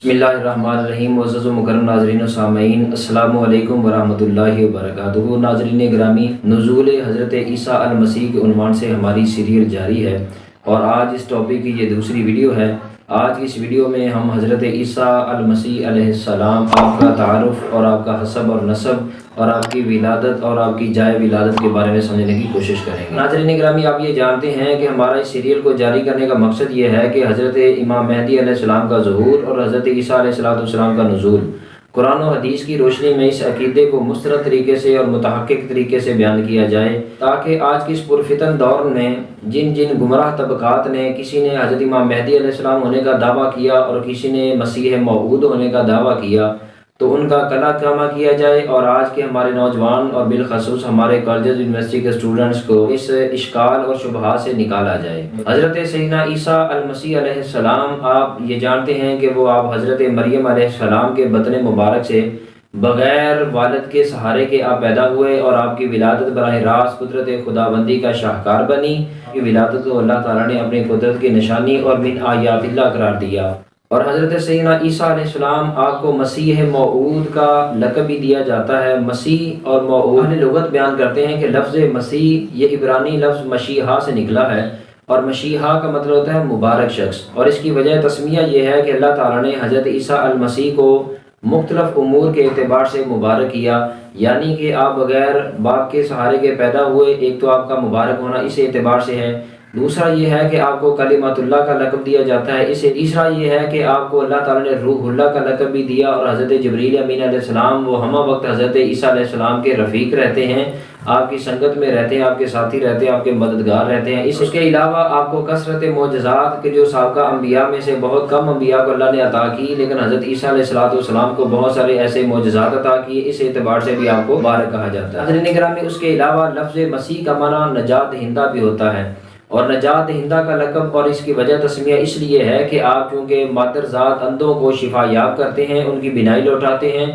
बिस्मिल्लाहिर्रहमानिर्रहीम। मुअज़्ज़ज़ व मुकर्रम नाज़रीन व सामईन, अस्सलामु अलैकुम व रहमतुल्लाहि व बरकातुहू। नाज़रीन गिरामी, नुज़ूल हज़रत ईसा अल मसीह के उन्वान से हमारी सीरियल जारी है और आज इस टॉपिक की ये दूसरी वीडियो है। आज की इस वीडियो में हम हज़रत ईसा अल मसीह अलैहिस्सलाम, आपका तारुफ़ और आपका हसब और नसब और आपकी विलादत और आपकी जाए विलादत के बारे में समझने की कोशिश करेंगे। नाज़रीन ग्रामी, आप ये जानते हैं कि हमारा इस सीरियल को जारी करने का मकसद ये है कि हज़रत इमाम मेहदी अलैहिस्सलाम का ज़ुहूर और हज़रत ईसा अलैहिस्सलाम का नुज़ूल कुरान और हदीस की रोशनी में इस अकीदे को मुस्तरद तरीके से और मुतहक्किक तरीके से बयान किया जाए, ताकि आज के इस पुरफितन दौर में जिन जिन गुमराह तबकात ने, किसी ने हज़रत इमाम मेहदी अलैहिस्सलाम होने का दावा किया और किसी ने मसीह मौऊद होने का दावा किया, तो उनका कला कामा किया जाए और आज के हमारे नौजवान और बिलखसूस हमारे कॉलेज यूनिवर्सिटी के स्टूडेंट्स को इस इश्काल और शुबहात से निकाला जाए। हज़रत सैयदना ईसा अल मसीह अलैहिस्सलाम, आप ये जानते हैं कि वो आप हज़रत मरियम अलैहिस्सलाम के बतन मुबारक से बग़ैर वालिद के सहारे के आप पैदा हुए और आपकी विलादत बराह रास्त कुदरत खुदाबंदी का शाहकार बनी। आपकी विलादत को अल्लाह ताला ने अपनी कुदरत की निशानी और मिन आयातिल्लाह करार दिया और हज़रत सैयदना ईसा अलैहिस्सलाम आपको मसीह मौऊद का लक़ब भी दिया जाता है। मसीह और मौऊद लुगत बयान करते हैं कि लफ्ज़ मसीह ये इब्रानी लफ्ज़ मशीहा से निकला है और मशीहा का मतलब होता है मुबारक शख्स, और इसकी वजह तस्मिया ये है कि अल्लाह ताला ने हज़रत ईसा अल मसीह को मुख्तलिफ उमूर के एतबार से मुबारक किया, यानी कि आप बग़ैर बाप के सहारे के पैदा हुए। एक तो आपका मुबारक होना इस एतबार से है, दूसरा ये है कि आपको कलिमतुल्लाह का लक़ब दिया जाता है इसे, तीसरा ये है कि आपको अल्लाह ताला ने रूहुल्लाह का लक़ब भी दिया और हज़रत जिब्रील अमीन अलैहिस्सलाम वो हमा वक्त हज़रत ईसा अलैहिस्सलाम के रफ़ीक रहते हैं, आपकी संगत में रहते हैं, आपके साथी रहते हैं, आपके मददगार रहते हैं। इसके अलावा आपको कसरत मोजज़ात के जो साबका अम्बिया में से बहुत कम अम्बिया को अल्लाह ने अता की, लेकिन हज़रत ईसा अलैहिस्सलाम को बहुत सारे ऐसे मोजज़ात अता किए, इस एतबार से भी आपको मुबारक कहा जाता है। नाज़रीन गिरामी, उसके अलावा लफ्ज़ मसीह का माना नजात दहिंदा भी होता है और नजात दहिंदा का लक़ब और इसकी वजह तस्मिया इसलिए है कि आप चूँकि मादर ज़ात अंधों को शिफा याब करते हैं, उनकी बिनाई लौटाते हैं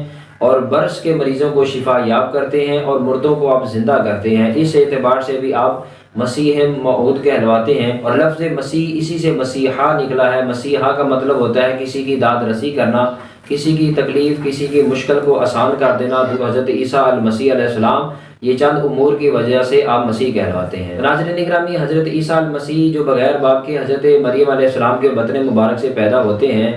और बरस के मरीज़ों को शिफा याब करते हैं और मुर्दों को आप ज़िंदा करते हैं, इस एतबार से भी आप मसीह मौऊद कहलवाते हैं। और लफ्ज़ मसीह इसी से मसीहा निकला है। मसीहा का मतलब होता है किसी की दाद रसी करना, किसी की तकलीफ़, किसी की मुश्किल को आसान कर देना। तो हज़रत ईसा अल मसीह अलैहिस्सलाम ये चंद उमूर की वजह से आप मसीह कहलवाते हैं। नाज़रीन गिरामी, हज़रत ईसा अल मसीह जो बग़ैर बाप के हज़रत मरियम अलैहिस्सलाम के बतन मुबारक से पैदा होते हैं,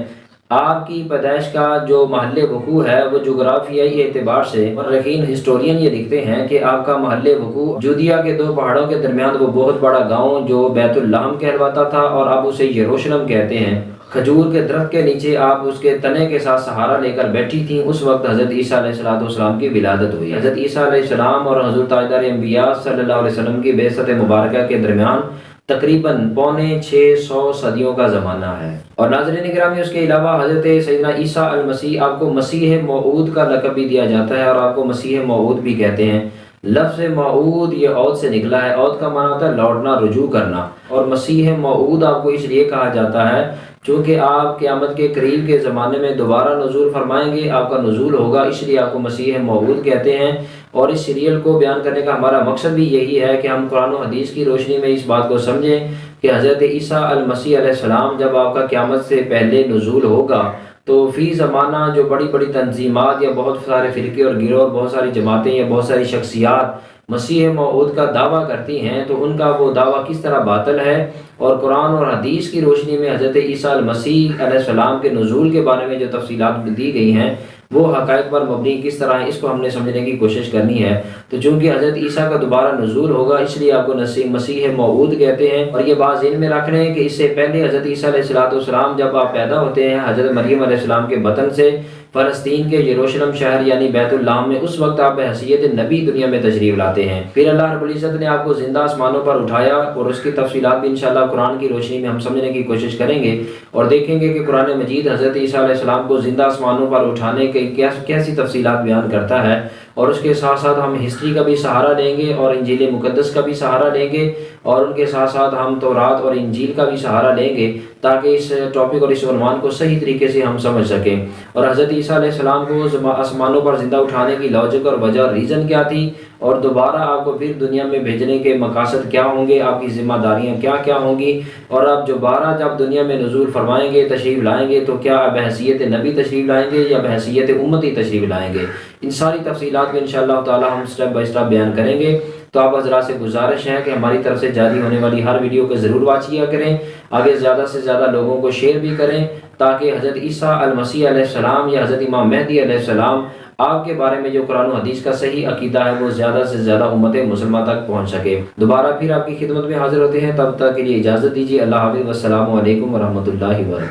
आपकी पैदाइश का जो महल वक़ू है वो जोग्राफियाई एतबार से और यकीन हिस्टोरियन ये लिखते हैं कि आपका महल वक़ू जूदिया के दो पहाड़ों के दरमियान वो बहुत बड़ा गाँव जो बैतुल्लहम कहलवाता था और अब उसे यरूशलेम कहते हैं। खजूर के दरख्त के नीचे आप उसके तने के साथ सहारा लेकर बैठी थीं, उस वक्त हज़रत ईसा अलैहिस्सलाम की विलादत हुई। हज़रत ईसा अलैहिस्सलाम और हज़रत ताजदार अंबिया सल्लल्लाहु अलैहि वसल्लम की बेइज्जत मुबारक के दरमियान तकरीबन 650 सदियों का ज़माना है। और नाज़रीन गिरामी, उसके अलावा हज़रत सैयदना ईसा अल मसीह आपको मसीह मौऊद का लक़ब भी दिया जाता है और आपको मसीह मौऊद भी कहते हैं। लफ्ज़ मौऊद ये औद से निकला है। औद का माना होता है लौटना, रुजू करना, और मसीह मौऊद आपको इसलिए कहा जाता है चूँकि आप क़यामत के करीब के ज़माने में दोबारा नुज़ूल फरमाएंगे, आपका नुज़ूल होगा, इसलिए आपको मसीह मौऊद कहते हैं। और इस सीरियल को बयान करने का हमारा मकसद भी यही है कि हम कुरान और हदीस की रोशनी में इस बात को समझें कि हज़रत ईसा अल मसीह अलैहिस्सलाम जब आपका क़यामत से पहले नुज़ूल होगा तो फ़ी ज़माना जो बड़ी बड़ी तंजीमात या बहुत सारे फ़िरके और गिरोह, बहुत सारी जमातें या बहुत सारी शख्सियात मसीह मौऊद का दावा करती हैं, तो उनका वो दावा किस तरह बातिल है और कुरान और हदीस की रोशनी में हज़रत ईसा अल मसीह अलैहिस्सलाम के नुज़ूल के बारे में जो तफसीलात दी गई हैं वो हक़ाइक़ पर मबनी किस तरह है, इसको हमने समझने की कोशिश करनी है। तो चूँकि हज़रत ईसा का दोबारा नुज़ूल होगा, इसलिए आपको मसीह मौऊद कहते हैं। और ये बात ज़हन में रख रहे हैं कि इससे पहले हज़रत ईसा अलैहिस्सलाम जब आप पैदा होते हैं हज़रत मरियम अलैहिस्सलाम के बतन से फ़लस्तीन के यरूशलेम शहर यानी बैतुल्लहम में, उस वक्त आप बहैसियत नबी दुनिया में तशरीफ़ लाते हैं। फिर अल्लाह रब्बुल इज़्ज़त ने आपको ज़िंदा आसमानों पर उठाया और उसकी तफसीलात भी इंशाअल्लाह कुरान की रोशनी में हम समझने की कोशिश करेंगे और देखेंगे कि कुरान मजीद हज़रत ईसा अलैहिस्सलाम को ज़िंदा आसमानों पर उठाने के कैसी तफसीलात बयान करता है اور اس کے ساتھ ساتھ ہم ہسٹری کا بھی سہارا لیں گے اور انجیل مقدس کا بھی سہارا لیں گے، اور ان کے ساتھ ساتھ ہم تورات اور انجیل کا بھی سہارا لیں گے تاکہ اس ٹاپک اور اس عنوان کو صحیح طریقے سے ہم سمجھ سکیں۔ اور حضرت عیسیٰ علیہ السلام کو آسمانوں پر زندہ اٹھانے کی لاجک اور وجہ اور ریزن کیا تھی، اور دوبارہ آپ کو پھر دنیا میں بھیجنے کے مقاصد کیا ہوں گے، آپ کی ذمہ داریاں کیا کیا ہوں گی، اور آپ دوبارہ جب دنیا میں نزول فرمائیں گے، تشریف لائیں گے، تو کیا بحیثیت نبی تشریف لائیں گے یا بحیثیت امتی تشریف لائیں گے۔ ان ساری تفصیلات کو انشاءاللہ تعالی ہم سٹیپ بائی سٹیپ بیان کریں گے۔ تو آپ حضرات سے گزارش ہے کہ ہماری طرف سے جاری ہونے والی ہر ویڈیو کو ضرور واچ کیا کریں، آگے زیادہ سے زیادہ لوگوں کو شیئر بھی کریں تاکہ حضرت عیسیٰ المسیح علیہ السلام یا حضرت امام مہدی علیہ السلام آپ کے بارے میں جو قرآن و حدیث کا صحیح عقیدہ ہے وہ زیادہ سے زیادہ امت مسلمہ تک پہنچ سکے۔ دوبارہ پھر آپ کی خدمت میں حاضر ہوتے ہیں، تب تک کے لیے اجازت دیجیے۔ اللہ حافظ، والسلام علیکم ورحمۃ اللہ وبرکاتہ۔